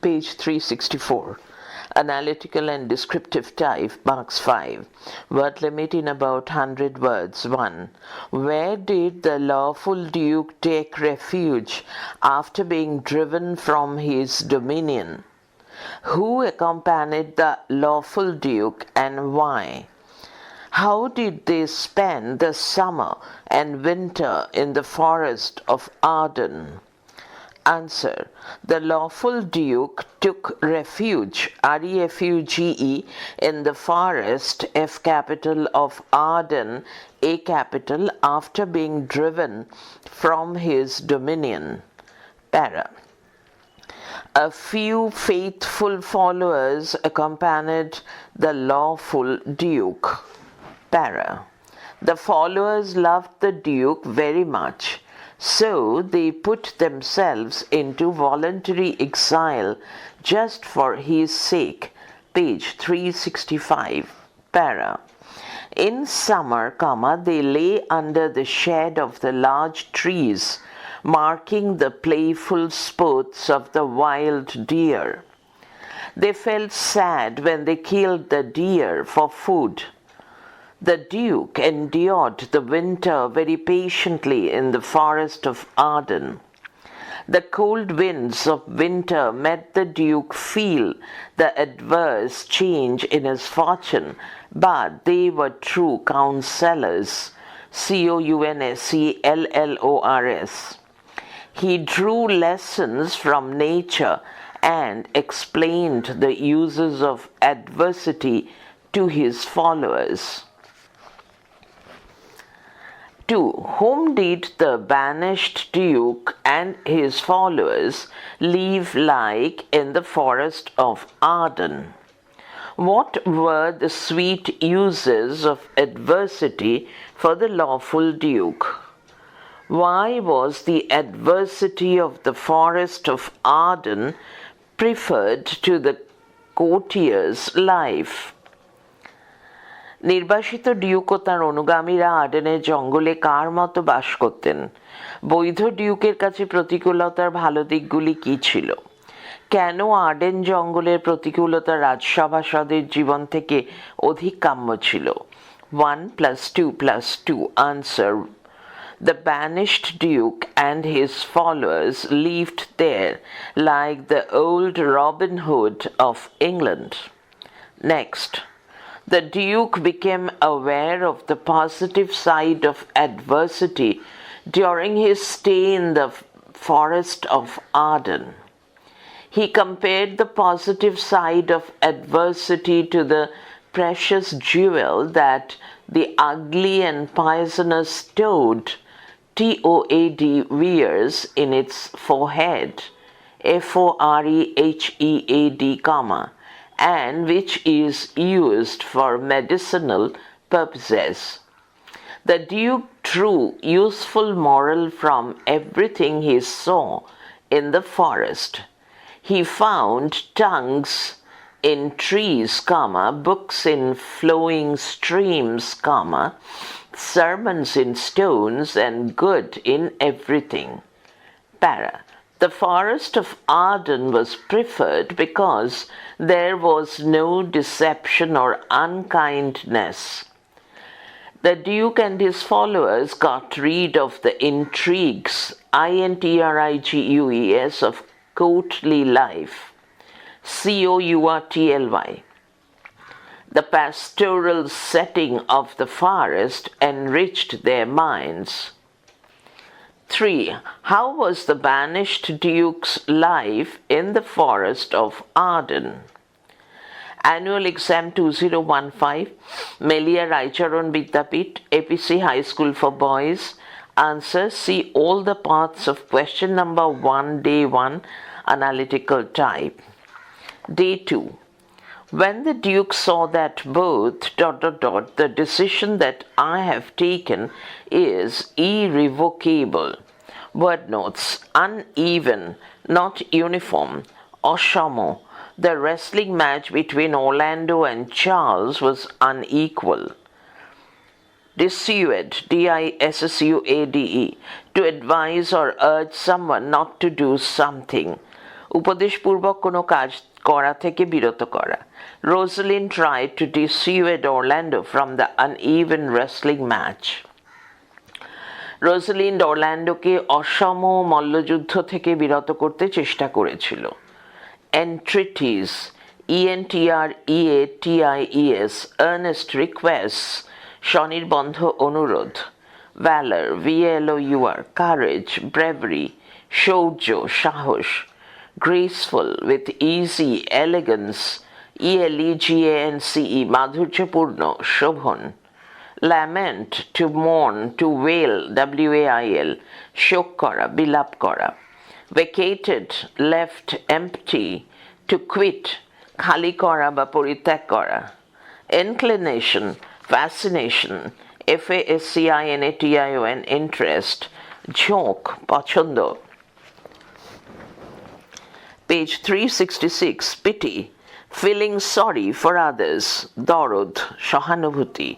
page 364. Analytical and descriptive type, marks 5. Word limit in about 100 words. 1. Where did the lawful duke take refuge after being driven from his dominion? Who accompanied the lawful duke and why? How did they spend the summer and winter in the forest of Arden? Answer. The lawful duke took refuge, R-E-F-U-G-E, in the forest, F capital, of Arden, A capital, after being driven from his dominion. Para. A few faithful followers accompanied the lawful duke. Para. The followers loved the duke very much, so they put themselves into voluntary exile just for his sake. Page 365. Para. In summer, they lay under the shade of the large trees, marking the playful sports of the wild deer. They felt sad when they killed the deer for food. The duke endured the winter very patiently in the forest of Arden. The cold winds of winter made the duke feel the adverse change in his fortune, but they were true counselors. C-O-U-N-S-E-L-L-O-R-S. He drew lessons from nature and explained the uses of adversity to his followers. 2. Whom did the banished duke and his followers live like in the forest of Arden? What were the sweet uses of adversity for the lawful duke? Why was the adversity of the forest of Arden preferred to the courtier's life? নির্বাসিত Duke ও তার অনুগামীরা আর্ডেনের জঙ্গলে কার মতো বাস করতেন? বৈধ ডিউকের কাছে প্রতিকূলতার ভালো দিকগুলি কী ছিল? কেন আর্ডেন জঙ্গলের প্রতিকূলতা রাজসভাসদের জীবন থেকে অধিক কাম্য ছিল? 1 + 2 + 2. Answer. The banished duke and his followers lived there like the old Robin Hood of England. Next. The duke became aware of the positive side of adversity during his stay in the forest of Arden. He compared the positive side of adversity to the precious jewel that the ugly and poisonous toad, T-O-A-D, wears in its forehead, F-O-R-E-H-E-A-D, and which is used for medicinal purposes. The duke drew useful moral from everything he saw in the forest. He found tongues in trees, books in flowing streams, sermons in stones, and good in everything. Para. The forest of Arden was preferred because there was no deception or unkindness. The duke and his followers got rid of the intrigues, I-N-T-R-I-G-U-E-S, of courtly life, C-O-U-R-T-L-Y. The pastoral setting of the forest enriched their minds. 3. How was the banished duke's life in the forest of Arden? Annual Exam 2015, Melia Raicharan Vidyapith, APC High School for Boys. Answer. See all the parts of question number 1, day 1, analytical type. Day 2. When the duke saw that both ... the decision that I have taken is irrevocable. Word notes. Uneven, not uniform. Oshamo. The wrestling match between Orlando and Charles was unequal. Dissuade, D-I-S-S-U-A-D-E, to advise or urge someone not to do something. উপদেশপূর্বক কোনো কাজ করা থেকে বিরত করা। Rosalind tried to dissuade Orlando from the uneven wrestling match. Rosalind অরল্যান্ডোকে অসম মল্লযুদ্ধ থেকে বিরত করতে চেষ্টা করেছিল। Entreaties, ENTREATIES, earnest requests, স্বনির্বন্ধ অনুরোধ। Valor, VALOUR, courage, bravery, শৌর্য, সাহস। Graceful, with easy, elegance, ELEGANCE, মাধুর্যপূর্ণ, Sovan. Lament, to mourn, to wail, WAIL, শোক করা, বিলাপ করা। Vacated, left empty, to quit, খালি করা বা পরিত্যাগ করা। Inclination, fascination, FASCINATION, interest, ঝোঁক, পছন্দ। Page 366, pity, feeling sorry for others, দরদ, সহানুভূতি।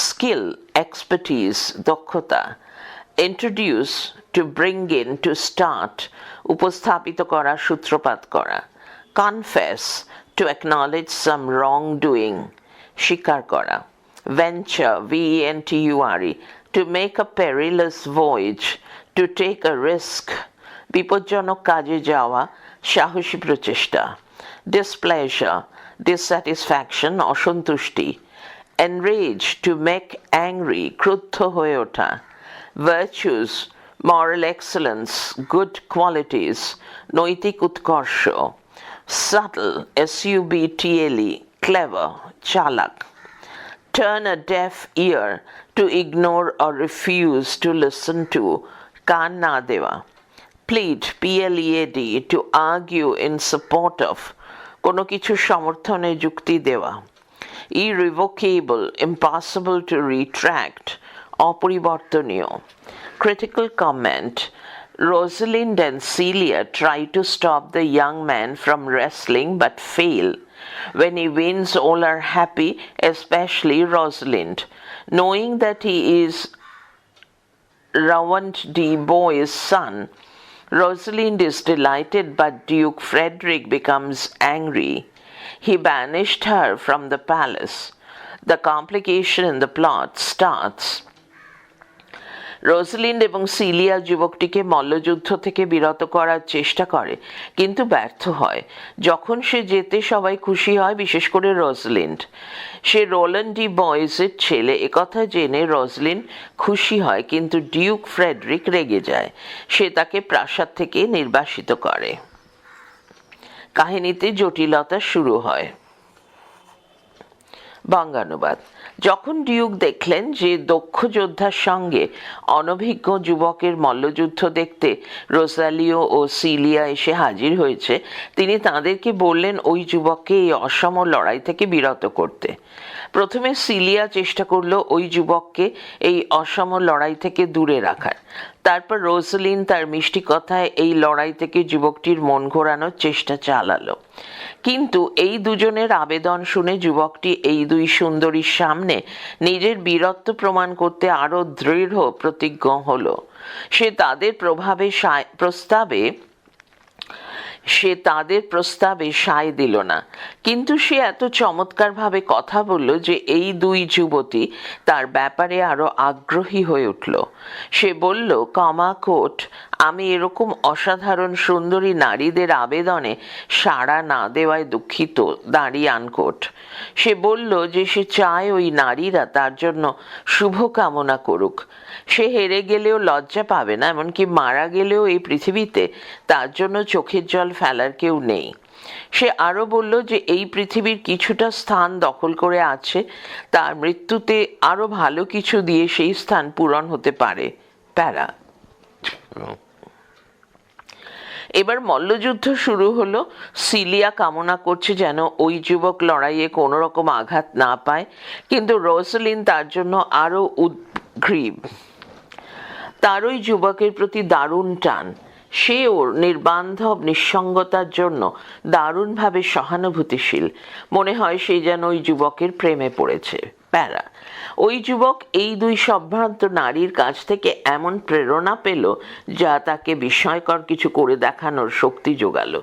Skill, expertise, দক্ষতা। Introduce, to bring in, to start, উপস্থাপিত করা, সূত্রপাত করা। Confess, to acknowledge some wrongdoing, স্বীকার করা। Venture, VENTURE, to make a perilous voyage, to take a risk, বিপজ্জনক কাজে যাওয়া, সাহসী প্রচেষ্টা। Displeasure, dissatisfaction, অসন্তুষ্টি। Enrage, to make angry, ক্রুদ্ধ হয়ে ওঠা। Virtues, moral excellence, good qualities, নৈতিক উৎকর্ষ। Subtle, SUBTLE, clever, চালাক। Turn a deaf ear, to ignore or refuse to listen to, কান না দেওয়া। Plead, PLEAD, to argue in support of, কোনো কিছু সমর্থনে যুক্তি দেওয়া। Irrevocable, impossible to retract, অপরিবর্তনীয়। Critical comment, Rosalind and Celia try to stop the young man from wrestling but fail. When he wins, all are happy, especially Rosalind. Knowing that he is Rawant D. Boy's son, Rosalind is delighted, but Duke Frederick becomes angry. He banished her from the palace. The complication in the plot starts. Rosalind এবং cilia যুবকটিকে মল্লযুদ্ধ থেকে বিরত করার চেষ্টা করে, কিন্তু ব্যর্থ হয়। যখন সে জেতে সবাই খুশি হয়, বিশেষ করে রোজালিন্ড। সে রোল্যান্ড ডি বয়েজের ছেলে, একথা জেনে রোজালিন্ড খুশি হয়, কিন্তু ডিউক ফ্রেডরিক রেগে যায়। সে তাকে প্রাসাদ থেকে নির্বাসিত করে। কাহিনীতে জটিলতা শুরু হয়। বঙ্গানুবাদ। যখন ডিউক দেখলেন যে দক্ষ যোদ্ধার সঙ্গে অনভিজ্ঞ যুবকের মল্লযুদ্ধ দেখতে রোজালিও ও সিলিয়া এসে হাজির হয়েছে, তিনি তাদেরকে বললেন ওই যুবককে এই অসম লড়াই থেকে বিরত করতে। প্রথমে সিলিয়া চেষ্টা করলো ওই যুবককে এই অসম লড়াই থেকে দূরে রাখার। তারপর রোজালিন তার মিষ্টি কথায় এই লড়াই থেকে যুবকটির মন ঘোরানোর চেষ্টা চালালো। কিন্তু এই দুজনের আবেদন শুনে যুবকটি এই দুই সুন্দরীর সামনে নিজের বীরত্ব প্রমাণ করতে আরো দৃঢ় প্রতিজ্ঞ হলো। সে তাদের প্রস্তাবে সায় দিল না, কিন্তু সে এত চমৎকারভাবে কথা বলল যে এই দুই যুবতী তার ব্যাপারে আরো আগ্রহী হয়ে উঠল। সে বলল, কমাকোট, আমি এরকম অসাধারণ সুন্দরী নারীদের আবেদনে সাড়া না দেওয়ায় দুঃখিত, দাঁড়ি আনকোট। সে বলল যে সে চায় ওই নারীরা তার জন্য শুভ কামনা করুক। সে হেরে গেলেও লজ্জা পাবে না, এমনকি মারা গেলেও এই পৃথিবীতে তার জন্য চোখের জল ফেলার কেউ নেই। সে আরো বলল যে এই পৃথিবীর কিছুটা স্থান দখল করে আছে, তার মৃত্যুতে আরো ভালো কিছু দিয়ে সেই স্থান পূরণ হতে পারে। প্যারা। এবার মল্লযুদ্ধ শুরু হলো। সিলিয়া কামনা করছে যেন ওই যুবক লড়াইয়ে কোনো রকম আঘাত না পায়, কিন্তু রোজালিন তার জন্য আরো উদ্গ্রীব। তার ওই যুবকের প্রতি দারুণ টান। সে ওর নির্বান্ধব নিঃসঙ্গতার জন্য দারুণভাবে সহানুভূতিশীল। মনে হয় সে যেন ওই যুবকের প্রেমে পড়েছে। প্যারা। ওই যুবক এই দুই সম্ভ্রান্ত নারীর কাছ থেকে এমন প্রেরণা পেল যা তাকে বিস্ময়কর কিছু করে দেখানোর শক্তি জোগালো।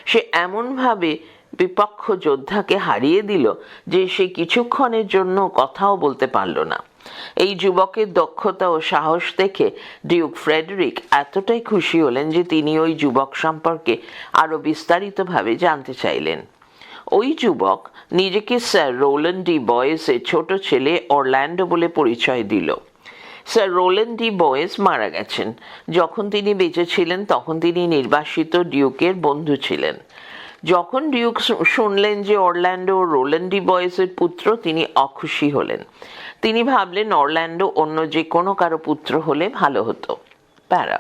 সে এমনভাবে বিপক্ষ যোদ্ধাকে হারিয়ে দিল যে সে কিছুক্ষণের জন্য কথাও বলতে পারল না। এই যুবকের দক্ষতা ও সাহস দেখে ডিউক ফ্রেডেরিক এতটাই খুশি হলেন যে তিনি ওই যুবক সম্পর্কে আরো বিস্তারিতভাবে জানতে চাইলেন। ওই যুবক নিজেকে স্যার রোল্যান্ড ডি বয়েসের ছোট ছেলে অরল্যান্ডো বলে পরিচয় দিল। স্যার রোল্যান্ড ডি বয়েস মারা গেছেন। যখন তিনি বেঁচে ছিলেন তখন তিনি নির্বাসিত ডিউকের বন্ধু ছিলেন। যখন ডিউক শুনলেন যে অরল্যান্ডো রোল্যান্ড ডি বয়েসের পুত্র, তিনি অখুশি হলেন। তিনি ভাবলেন অরল্যান্ডো অন্য যে কোনো কারো পুত্র হলে ভালো হতো। প্যারা।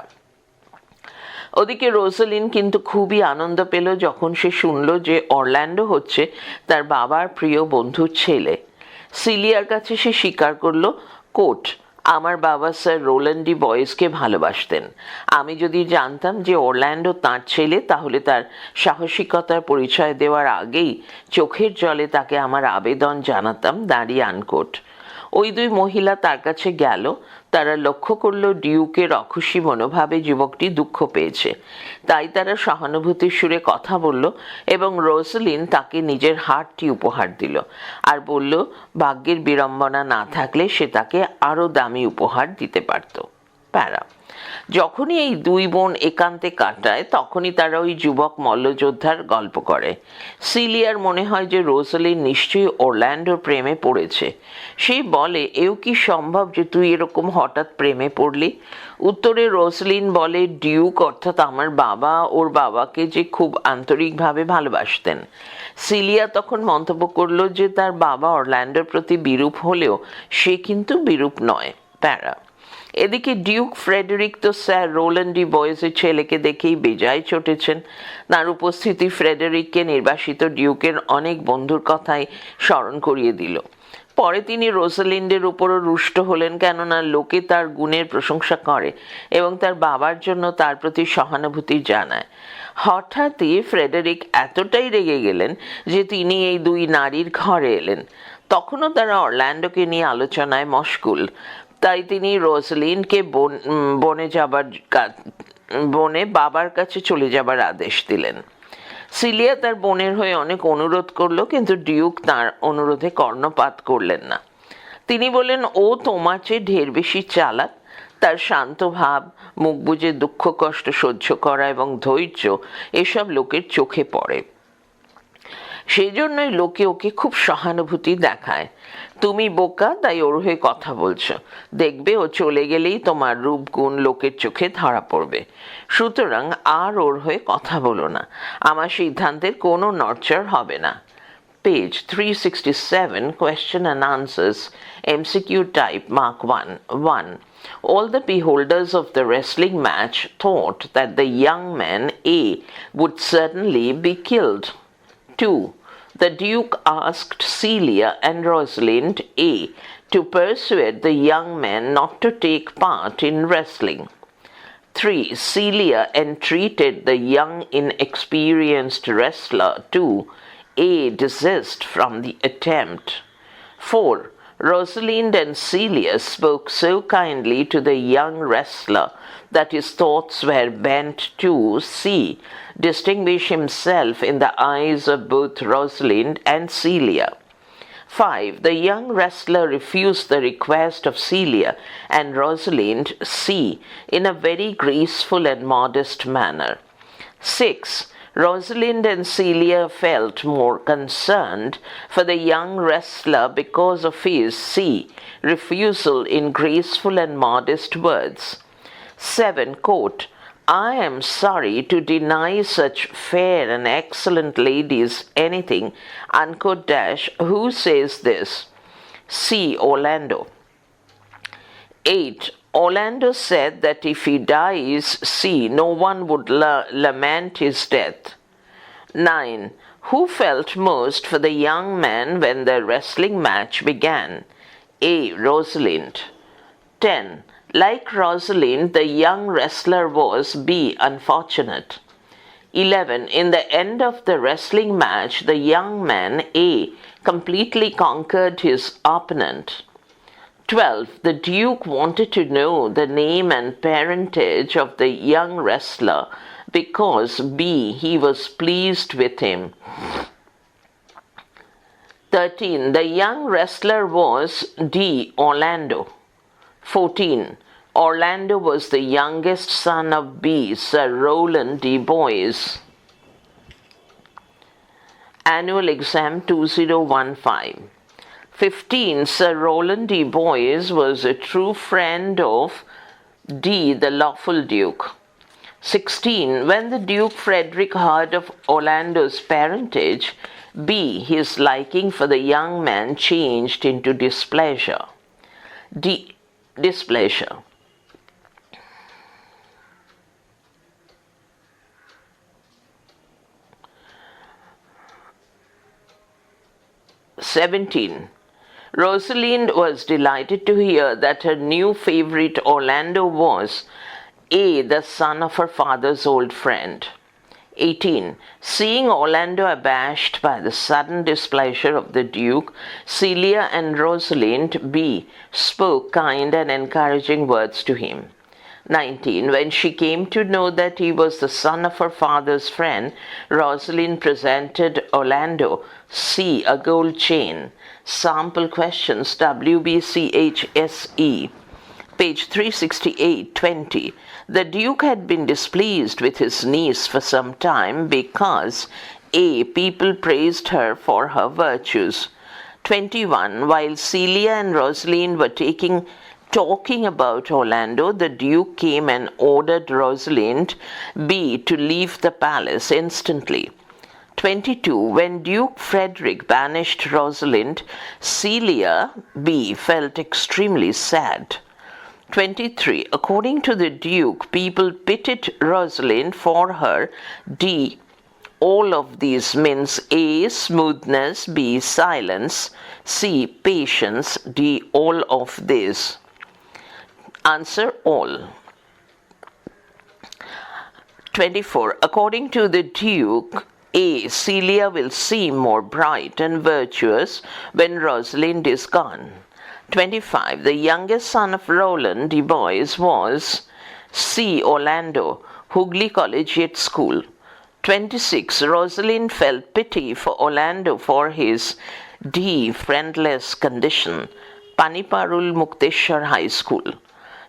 ওদিকে রোজালিন কিন্তু খুবই আনন্দ পেল যখন সে শুনল যে অরল্যান্ডো হচ্ছে তার বাবার প্রিয় বন্ধুর ছেলে। সিলিয়ার কাছে সে স্বীকার করল, কোট, আমার বাবা স্যার রোল্যান্ড ডি বয়েসকে ভালোবাসতেন। আমি যদি জানতাম যে অরল্যান্ডো তাঁর ছেলে তাহলে তার সাহসিকতার পরিচয় দেওয়ার আগেই চোখের জলে তাকে আমার আবেদন জানাতাম। দাঁড়িয়ে আনকোট। ওই দুই মহিলা তার কাছে গেল। তারা লক্ষ্য করল ডিউকের অখুশি মনোভাবে যুবকটি দুঃখ পেয়েছে। তাই তারা সহানুভূতির সুরে কথা বলল এবং রোজালিন তাকে নিজের হারটি উপহার দিল আর বলল ভাগ্যের বিড়ম্বনা না থাকলে সে তাকে আরো দামি উপহার দিতে পারত। প্যারা। যখনই এই দুই বোন একান্তে কাটায় তখনই তারা ওই যুবক মল্লযোদ্ধার গল্প করে। সিলিয়ার মনে হয় যে রোজালিন নিশ্চয়ই অরল্যান্ডোর প্রেমে পড়েছে। সে বলে, এও কি সম্ভব যে তুই এরকম হঠাৎ প্রেমে পড়লি? উত্তরে রোজালিন বলে, ডিউক অর্থাৎ আমার বাবা ওর বাবাকে যে খুব আন্তরিকভাবে ভালোবাসতেন। সিলিয়া তখন মন্তব্য করলো যে তার বাবা অরল্যান্ডোর প্রতি বিরূপ হলেও সে কিন্তু বিরূপ নয়। প্যারা। এদিকে ডিউক ফ্রেডেরিক তো স্যার রোল্যান্ড ডি বয়েসের ছেলেকে দেখেই বেজায় চটেছেন। তার উপস্থিতি ফ্রেডেরিককে নির্বাসিত ডিউকের অনেক বন্ধুর কথাই স্মরণ করিয়ে দিল। পরে তিনি রোজালিন্ডের উপরও রুষ্ট হলেন, কেননা লোকে তার গুণের প্রশংসা করে এবং তার বাবার জন্য তার প্রতি সহানুভূতি জানায়। হঠাৎই ফ্রেডেরিক এতটাই রেগে গেলেন যে তিনি এই দুই নারীর ঘরে এলেন। তখনও তারা অরল্যান্ডোকে নিয়ে আলোচনায় মশগুল। তাই তিনি রোজালিনকে বনে বাবার কাছে চলে যাবার আদেশ দিলেন। সিলিয়া তার বোনের হয়ে অনেক অনুরোধ করলো, কিন্তু ডিউক তার অনুরোধে কর্ণপাত করলেন না। তিনি বললেন, ও তোমার চেয়ে ঢের বেশি চালাক। তার শান্ত ভাব, মুখ বুজে দুঃখ কষ্ট সহ্য করা এবং ধৈর্য এসব লোকের চোখে পড়ে। সেই জন্যই লোকে ওকে খুব সহানুভূতি দেখায়। তুমি বোকা, তাই ওর হয়ে কথা বলছো। দেখবে ও চলে গেলেই তোমার রূপগুণ লোকের চোখে ধরা পড়বে। সুতরাং আর ওর হয়ে কথা বলো না। আমার সিদ্ধান্তের কোনো নড়চড় হবে না। Page 367, question and answers, MCQ type, mark 1. 1. All the beholders of the wrestling match thought that the young man A would certainly be killed. 2. The Duke asked Celia and Rosalind A to persuade the young man not to take part in wrestling. 3. Celia entreated the young inexperienced wrestler to A. desist from the attempt. 4. Rosalind and Celia spoke so kindly to the young wrestler that his thoughts were bent to C. distinguish himself in the eyes of both Rosalind and Celia. 5. The young wrestler refused the request of Celia and Rosalind C. in a very graceful and modest manner. 6. Rosalind and Celia felt more concerned for the young wrestler because of his C. refusal in graceful and modest words. 7. Quote, I am sorry to deny such fair and excellent ladies anything, unquote dash, who says this? C. Orlando. 8. Orlando said that if he dies, C. no one would lament his death. 9. Who felt most for the young man when the wrestling match began? A. Rosalind. 10. Like Rosalind, the young wrestler was B. unfortunate. 11. In the end of the wrestling match, the young man A completely conquered his opponent. 12. The Duke wanted to know the name and parentage of the young wrestler because B. He was pleased with him. 13. The young wrestler was D. Orlando. 14. Orlando was the youngest son of B. Sir Rowland D. Boys. Annual Exam 2015. 15. Sir Rowland D. Boys was a true friend of D. the lawful Duke. 16. When the Duke Frederick heard of Orlando's parentage, B. his liking for the young man changed into displeasure. D. Displeasure. 17. Rosalind was delighted to hear that her new favorite Orlando was A. the son of her father's old friend. 18. Seeing Orlando abashed by the sudden displeasure of the Duke, Celia and Rosalind B. spoke kind and encouraging words to him. 19. When she came to know that he was the son of her father's friend, Rosalind presented Orlando C. a gold chain. Sample questions WBCHSE. Page 368, 20. The Duke had been displeased with his niece for some time because A. People praised her for her virtues. 21. While Celia and Rosalind were talking about Orlando, the Duke came and ordered Rosalind B. to leave the palace instantly. 22. When Duke Frederick banished Rosalind, Celia B. felt extremely sad. 23. According to the Duke, people pitied Rosalind for her D. All of these means A. smoothness, B. silence, C. patience, D. all of this. Answer all. 24. According to the Duke, A. Celia will seem more bright and virtuous when Rosalind is gone. 25. The youngest son of Rowland D. Boys was C. Orlando, Hooghly Collegiate School. 26. Rosalind felt pity for Orlando for his D. friendless condition. Paniparul Mukteshwar High School.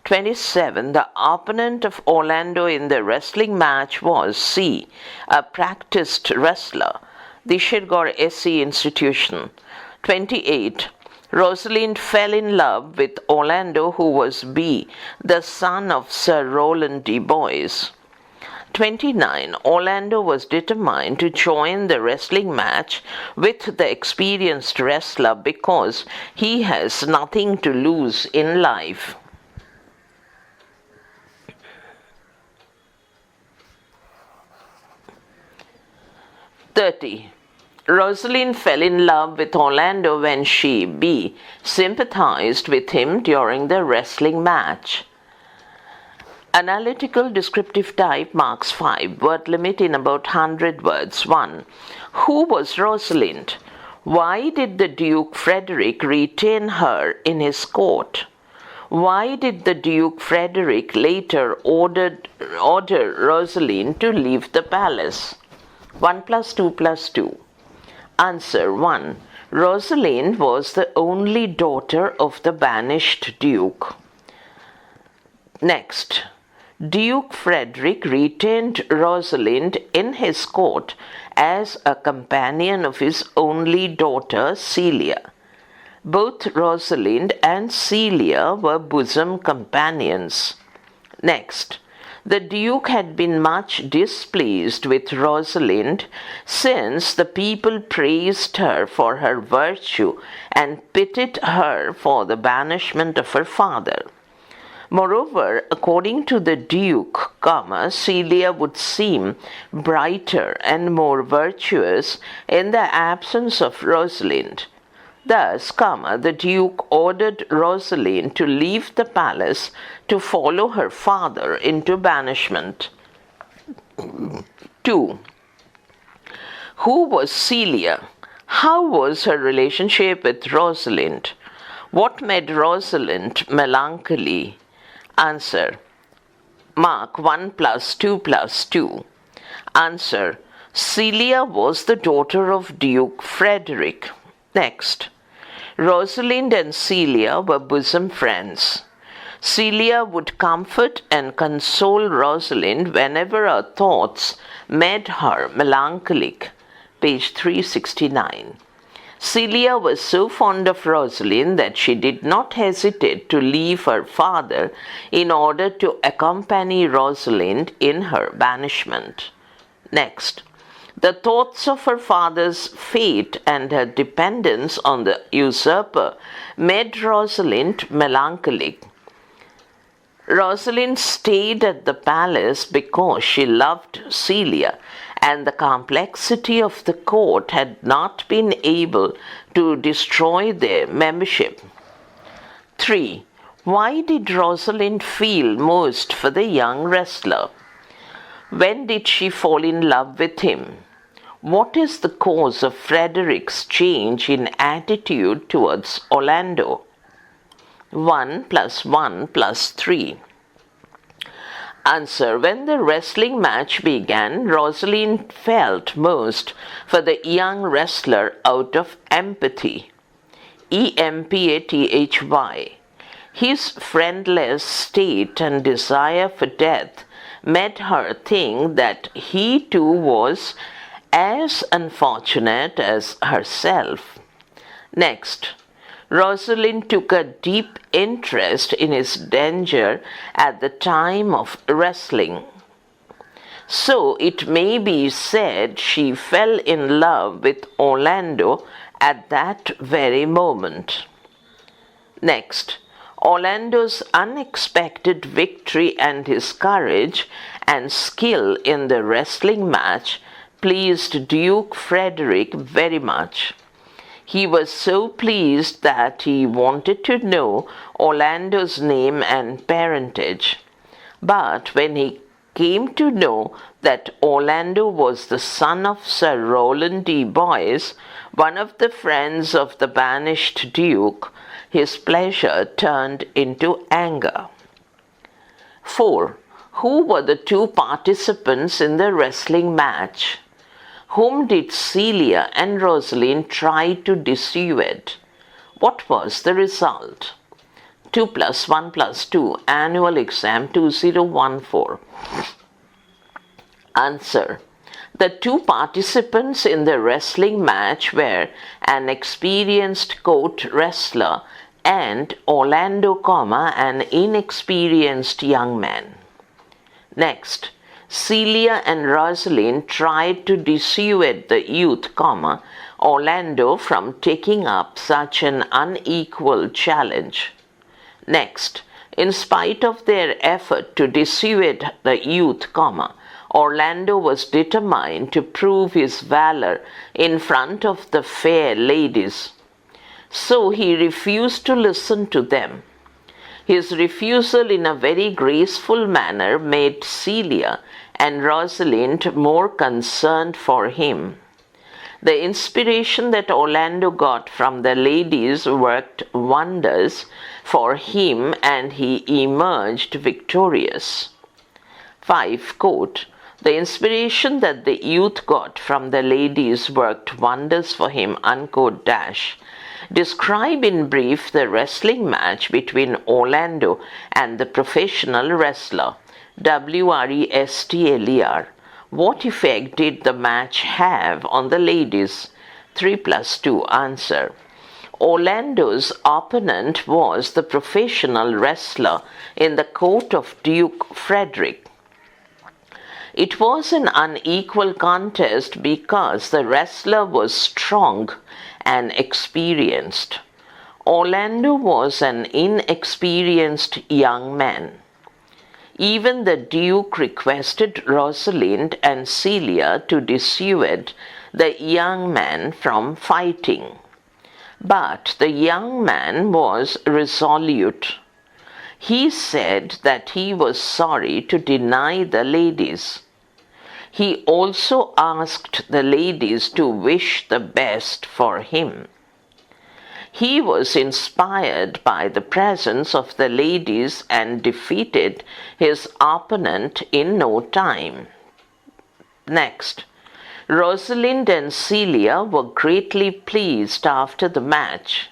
27. The opponent of Orlando in the wrestling match was C. a practiced wrestler, the Shirgore SC Institution. 28. Rosalind fell in love with Orlando, who was B. the son of Sir Rowland D. Boys. 29. Orlando was determined to join the wrestling match with the experienced wrestler because he has nothing to lose in life. Rosalind fell in love with Orlando when she B. sympathized with him during the wrestling match. Analytical descriptive type marks 5. Word limit in about 100 words. 1. Who was Rosalind? Why did the Duke Frederick retain her in his court? Why did the Duke Frederick later order Rosalind to leave the palace? 1 plus 2 plus 2. Answer 1. Rosalind was the only daughter of the banished Duke. Next. Duke Frederick retained Rosalind in his court as a companion of his only daughter Celia. Both Rosalind and Celia were bosom companions. Next. The Duke had been much displeased with Rosalind since the people praised her for her virtue and pitied her for the banishment of her father. Moreover, according to the Duke, Celia would seem brighter and more virtuous in the absence of Rosalind. Thus, the Duke ordered Rosalind to leave the palace to follow her father into banishment. 2. Who was Celia? How was her relationship with Rosalind? What made Rosalind melancholy? Answer. Mark 1 plus 2 plus 2. Answer. Celia was the daughter of Duke Frederick. Next. Rosalind and Celia were bosom friends. Celia would comfort and console Rosalind whenever her thoughts made her melancholic. Page 369. Celia was so fond of Rosalind that she did not hesitate to leave her father in order to accompany Rosalind in her banishment. Next. The thoughts of her father's fate and her dependence on the usurper made Rosalind melancholic. Rosalind stayed at the palace because she loved Celia, and the complexity of the court had not been able to destroy their membership. 3. Why did Rosalind feel most for the young wrestler? When did she fall in love with him? What is the cause of Frederick's change in attitude towards Orlando? 1 plus 1 plus 3. Answer. When the wrestling match began, Rosalind felt most for the young wrestler out of empathy. EMPATHY. His friendless state and desire for death made her think that he too was as unfortunate as herself. Next. Rosalind took a deep interest in his danger at the time of wrestling. So it may be said she fell in love with Orlando at that very moment. Next, Orlando's unexpected victory and his courage and skill in the wrestling match pleased Duke Frederick very much. He was so pleased that he wanted to know Orlando's name and parentage. But when he came to know that Orlando was the son of Sir Rowland de Boys, one of the friends of the banished Duke, his pleasure turned into anger. 4. Who were the two participants in the wrestling match? Whom did Celia and Rosalind try to dissuade? What was the result? 2 plus 1 plus 2, Annual Exam 2014. Answer. The two participants in the wrestling match were an experienced court wrestler and Orlando, an inexperienced young man. Next. Celia and Rosalind tried to dissuade the youth, Orlando from taking up such an unequal challenge. Next, in spite of their effort to dissuade the youth, Orlando was determined to prove his valor in front of the fair ladies. So he refused to listen to them. His refusal in a very graceful manner made Celia and Rosalind more concerned for him. The inspiration that Orlando got from the ladies worked wonders for him and he emerged victorious. 5. Quote, the inspiration that the youth got from the ladies worked wonders for him, unquote, dash. Describe in brief the wrestling match between Orlando and the professional wrestler, WRESTLER. What effect did the match have on the ladies? 3 plus 2. Answer. Orlando's opponent was the professional wrestler in the court of Duke Frederick. It was an unequal contest because the wrestler was strong and experienced. Orlando was an inexperienced young man. Even the Duke requested Rosalind and Celia to dissuade the young man from fighting. But the young man was resolute. He said that he was sorry to deny the ladies. He also asked the ladies to wish the best for him. He was inspired by the presence of the ladies and defeated his opponent in no time. Next, Rosalind and Celia were greatly pleased after the match.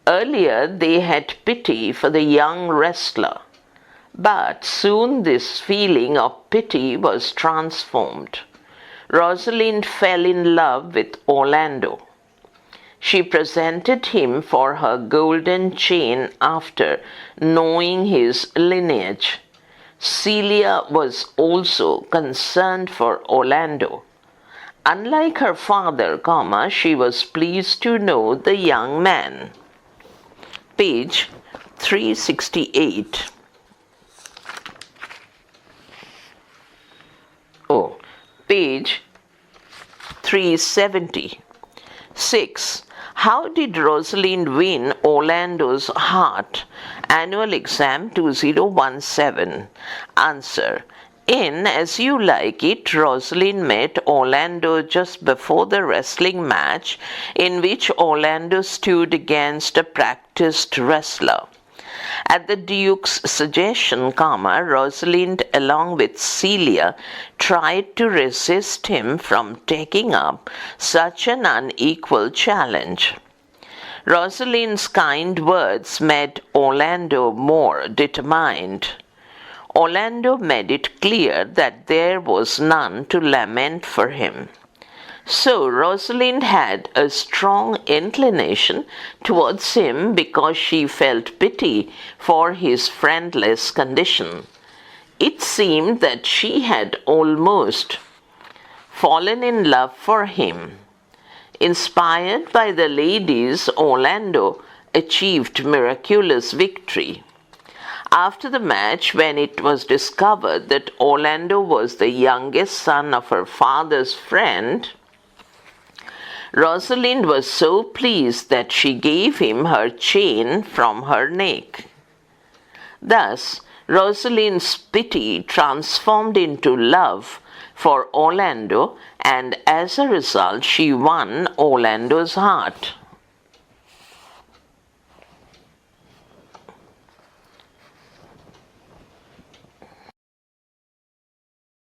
Earlier they had pity for the young wrestler, but soon this feeling of pity was transformed. Rosalind fell in love with Orlando. She presented him for her golden chain after knowing his lineage. Celia was also concerned for Orlando. Unlike her father, she was pleased to know the young man. Page 368. Page 370. 6. How did Rosalind win Orlando's heart? Annual Exam 2017. Answer. In As You Like It, Rosalind met Orlando just before the wrestling match in which Orlando stood against a practiced wrestler. At the Duke's suggestion, Rosalind, along with Celia, tried to resist him from taking up such an unequal challenge. Rosalind's kind words made Orlando more determined. Orlando made it clear that there was none to lament for him. So Rosalind had a strong inclination towards him because she felt pity for his friendless condition. It seemed that she had almost fallen in love for him. Inspired by the ladies, Orlando achieved miraculous victory. After the match, when it was discovered that Orlando was the youngest son of her father's friend, Rosalind was so pleased that she gave him her chain from her neck. Thus, Rosalind's pity transformed into love for Orlando, and as a result, she won Orlando's heart.